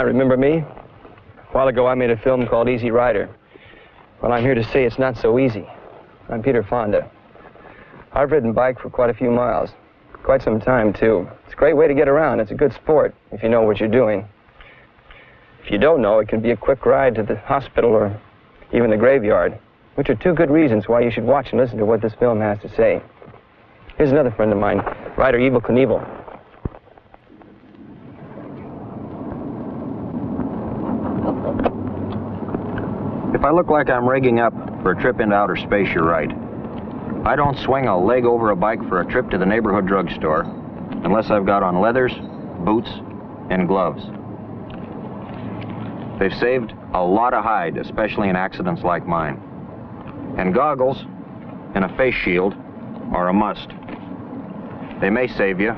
Remember me? A while ago I made a film called Easy Rider. Well, I'm here to say it's not so easy. I'm Peter Fonda. I've ridden bike for quite a few miles. Quite some time, too. It's a great way to get around. It's a good sport if you know what you're doing. If you don't know, it can be a quick ride to the hospital or even the graveyard, which are two good reasons why you should watch and listen to what this film has to say. Here's another friend of mine, writer Evel Knievel. If I look like I'm rigging up for a trip into outer space, you're right. I don't swing a leg over a bike for a trip to the neighborhood drugstore unless I've got on leathers, boots, and gloves. They've saved a lot of hide, especially in accidents like mine. And goggles and a face shield are a must. They may save you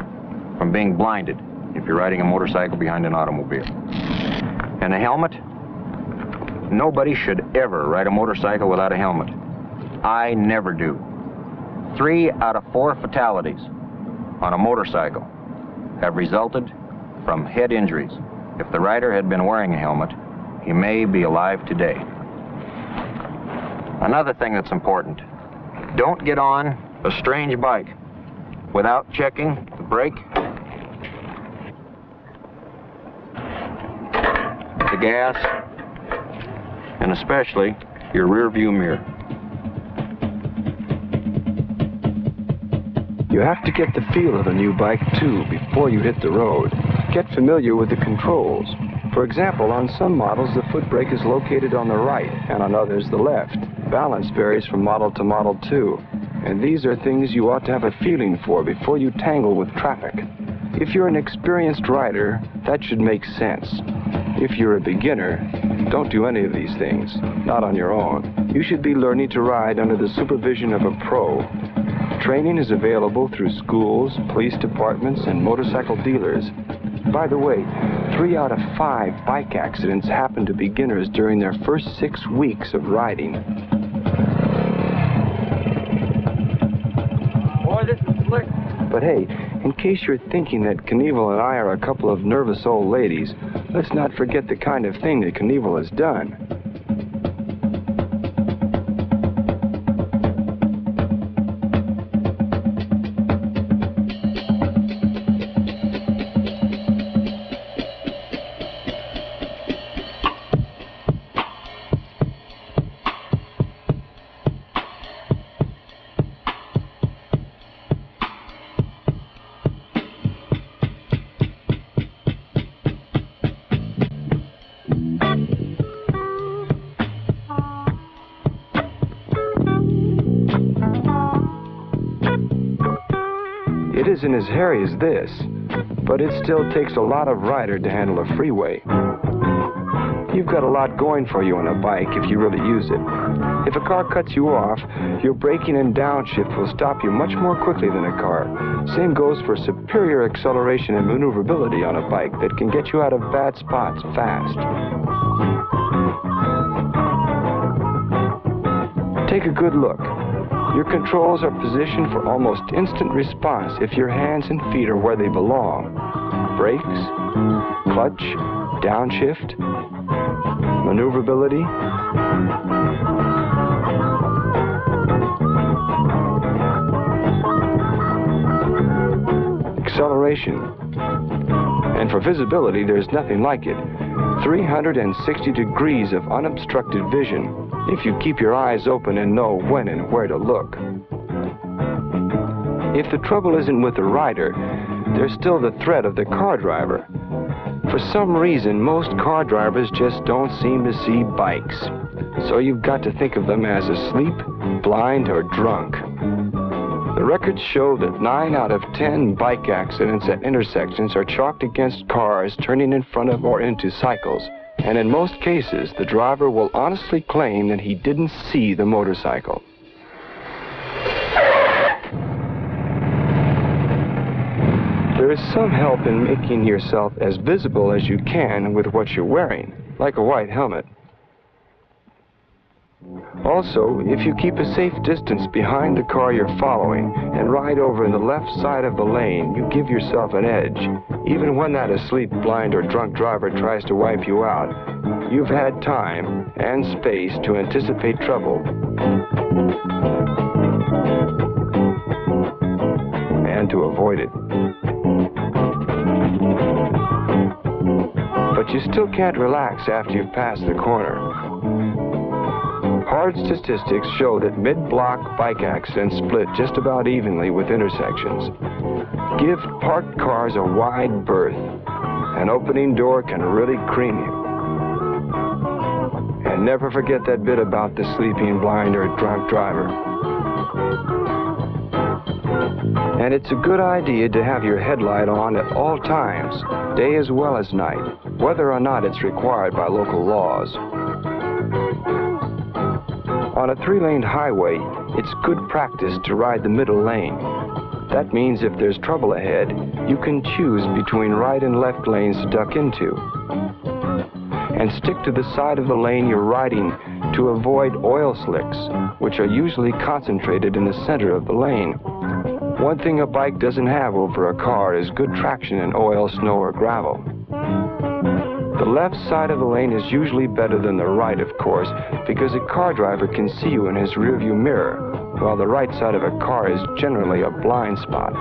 from being blinded if you're riding a motorcycle behind an automobile. And a helmet? Nobody should ever ride a motorcycle without a helmet. I never do. 3 out of 4 fatalities on a motorcycle have resulted from head injuries. If the rider had been wearing a helmet, he may be alive today. Another thing that's important, don't get on a strange bike without checking the brake, the gas, and especially your rear view mirror. You have to get the feel of a new bike too before you hit the road. Get familiar with the controls. For example, on some models the foot brake is located on the right and on others the left. Balance varies from model to model too. And these are things you ought to have a feeling for before you tangle with traffic. If you're an experienced rider, that should make sense. If you're a beginner, don't do any of these things, not on your own. You should be learning to ride under the supervision of a pro. Training is available through schools, police departments, and motorcycle dealers. By the way, 3 out of 5 bike accidents happen to beginners during their first 6 weeks of riding. Boy, this is slick. But hey, in case you're thinking that Knievel and I are a couple of nervous old ladies, let's not forget the kind of thing that Knievel has done. It isn't as hairy as this, but it still takes a lot of rider to handle a freeway. You've got a lot going for you on a bike if you really use it. If a car cuts you off, your braking and downshift will stop you much more quickly than a car. Same goes for superior acceleration and maneuverability on a bike that can get you out of bad spots fast. Take a good look. Your controls are positioned for almost instant response if your hands and feet are where they belong. Brakes, clutch, downshift, maneuverability. Acceleration. And for visibility, there's nothing like it. 360 degrees of unobstructed vision if you keep your eyes open and know when and where to look. If the trouble isn't with the rider, there's still the threat of the car driver. For some reason, most car drivers just don't seem to see bikes. So you've got to think of them as asleep, blind, or drunk. The records show that 9 out of 10 bike accidents at intersections are chalked against cars turning in front of or into cycles. And in most cases, the driver will honestly claim that he didn't see the motorcycle. There is some help in making yourself as visible as you can with what you're wearing, like a white helmet. Also, if you keep a safe distance behind the car you're following and ride over in the left side of the lane, you give yourself an edge. Even when that asleep, blind, or drunk driver tries to wipe you out, you've had time and space to anticipate trouble and to avoid it. But you still can't relax after you've passed the corner. Hard statistics show that mid-block bike accidents split just about evenly with intersections. Give parked cars a wide berth. An opening door can really cream you. And never forget that bit about the sleeping, blind, or drunk driver. And it's a good idea to have your headlight on at all times, day as well as night, whether or not it's required by local laws. On a 3-lane highway, it's good practice to ride the middle lane. That means if there's trouble ahead, you can choose between right and left lanes to duck into. And stick to the side of the lane you're riding to avoid oil slicks, which are usually concentrated in the center of the lane. One thing a bike doesn't have over a car is good traction in oil, snow, or gravel. The left side of the lane is usually better than the right, of course, because a car driver can see you in his rearview mirror, while the right side of a car is generally a blind spot.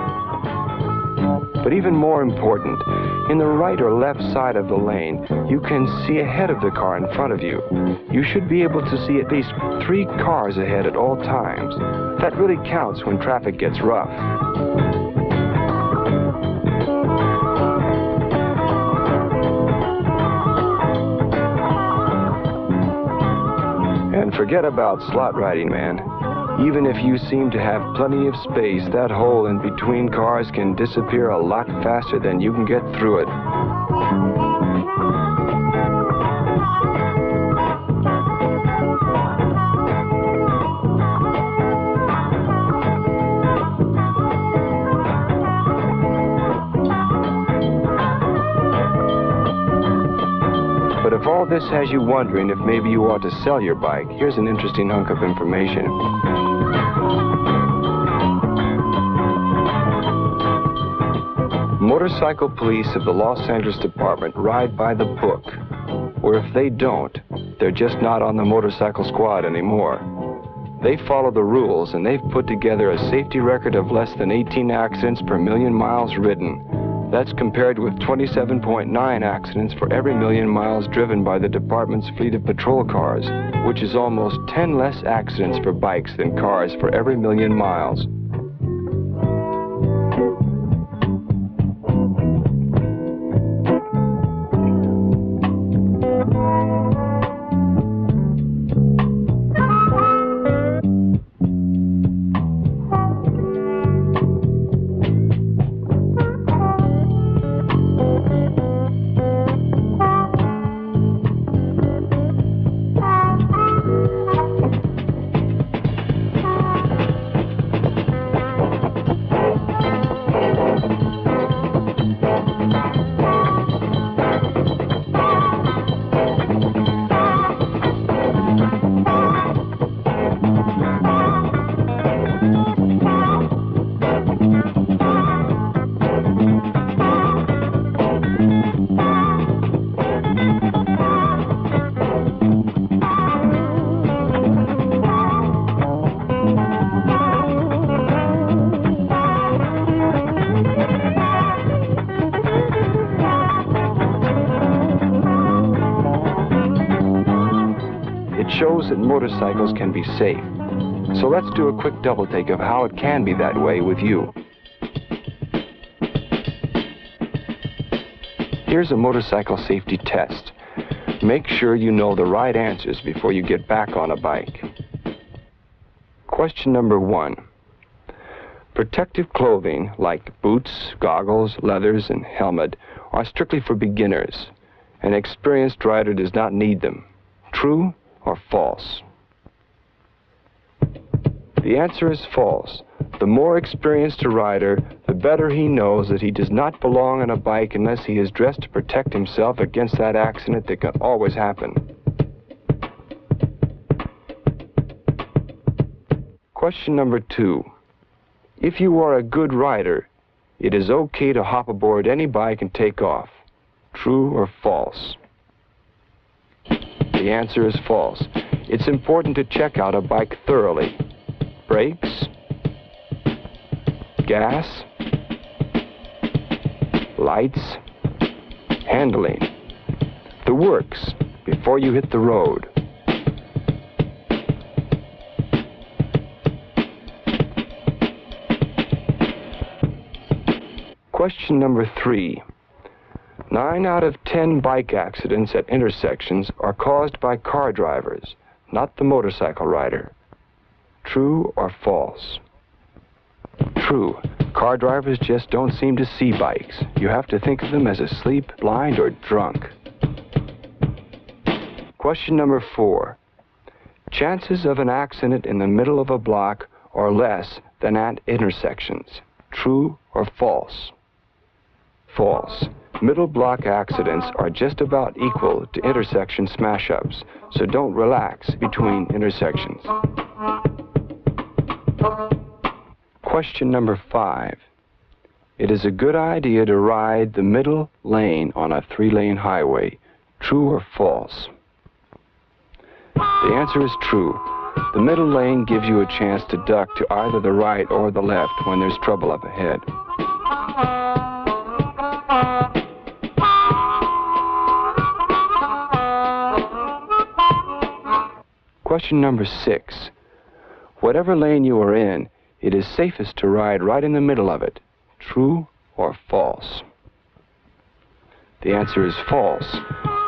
But even more important, in the right or left side of the lane, you can see ahead of the car in front of you. You should be able to see at least 3 cars ahead at all times. That really counts when traffic gets rough. And forget about slot riding, man. Even if you seem to have plenty of space, that hole in between cars can disappear a lot faster than you can get through it. But if all this has you wondering if maybe you ought to sell your bike, here's an interesting hunk of information. Motorcycle police of the Los Angeles Department ride by the book, or if they don't, they're just not on the motorcycle squad anymore. They follow the rules, and they've put together a safety record of less than 18 accidents per million miles ridden. That's compared with 27.9 accidents for every million miles driven by the department's fleet of patrol cars, which is almost 10 less accidents for bikes than cars for every million miles. shows that motorcycles can be safe. So let's do a quick double take of how it can be that way with you. Here's a motorcycle safety test. Make sure you know the right answers before you get back on a bike. Question number 1. Protective clothing like boots, goggles, leathers, and helmet are strictly for beginners. An experienced rider does not need them. True or false? The answer is false. The more experienced a rider, the better he knows that he does not belong on a bike unless he is dressed to protect himself against that accident that can always happen. Question number 2. If you are a good rider, it is okay to hop aboard any bike and take off. True or false? The answer is false. It's important to check out a bike thoroughly. Brakes, gas, lights, handling, the works before you hit the road. Question number 3. 9 out of 10 bike accidents at intersections are caused by car drivers, not the motorcycle rider. True or false? True. Car drivers just don't seem to see bikes. You have to think of them as asleep, blind, or drunk. Question number 4. Chances of an accident in the middle of a block are less than at intersections. True or false? False. Middle block accidents are just about equal to intersection smash-ups, so don't relax between intersections. Question number 5. It is a good idea to ride the middle lane on a 3-lane highway. True or false? The answer is true. The middle lane gives you a chance to duck to either the right or the left when there's trouble up ahead. Question number 6. Whatever lane you are in, it is safest to ride right in the middle of it. True or false? The answer is false.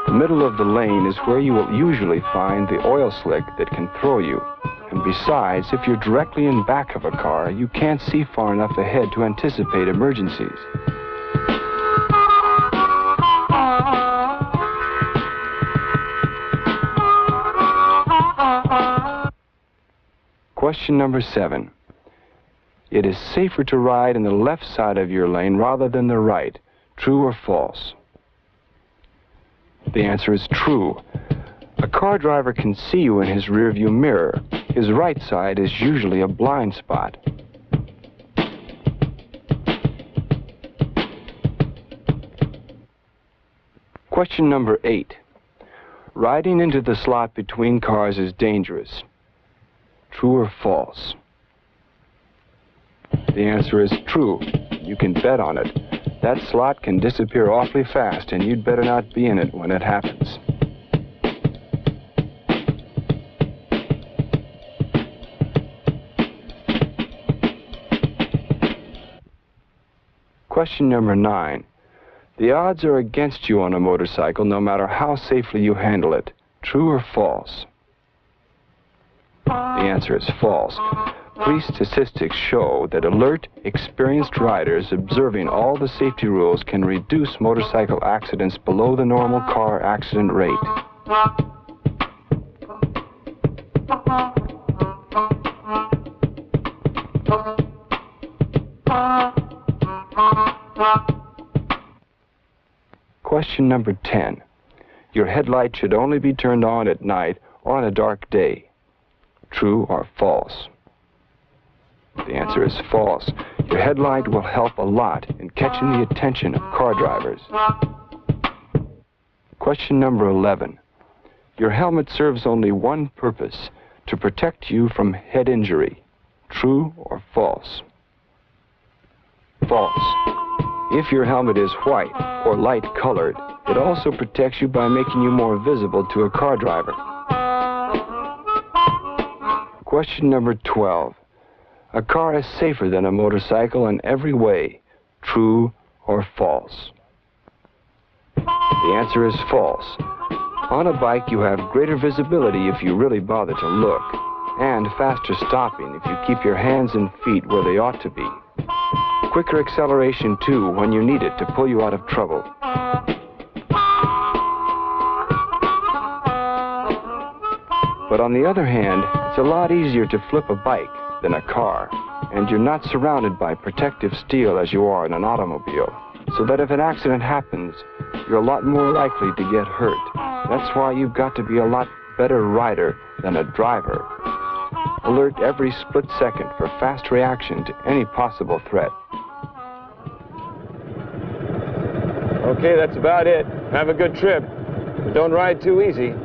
The middle of the lane is where you will usually find the oil slick that can throw you. And besides, if you're directly in back of a car, you can't see far enough ahead to anticipate emergencies. Question number 7. It is safer to ride in the left side of your lane rather than the right. True or false? The answer is true. A car driver can see you in his rearview mirror. His right side is usually a blind spot. Question number 8. Riding into the slot between cars is dangerous. True or false? The answer is true. You can bet on it. That slot can disappear awfully fast, and you'd better not be in it when it happens. Question number 9. The odds are against you on a motorcycle no matter how safely you handle it. True or false? The answer is false. Police statistics show that alert, experienced riders observing all the safety rules can reduce motorcycle accidents below the normal car accident rate. Question number 10. Your headlight should only be turned on at night or on a dark day. True or false? The answer is false. Your headlight will help a lot in catching the attention of car drivers. Question number 11. Your helmet serves only one purpose, to protect you from head injury. True or false? False. If your helmet is white or light colored, it also protects you by making you more visible to a car driver. question number 12. A car is safer than a motorcycle in every way. True or false? The answer is false. On a bike, you have greater visibility if you really bother to look, and faster stopping if you keep your hands and feet where they ought to be. Quicker acceleration, too, when you need it to pull you out of trouble. But on the other hand, it's a lot easier to flip a bike than a car, and you're not surrounded by protective steel as you are in an automobile, so that if an accident happens, you're a lot more likely to get hurt. That's why you've got to be a lot better rider than a driver. Alert every split second for fast reaction to any possible threat. Okay, that's about it. Have a good trip. But don't ride too easy.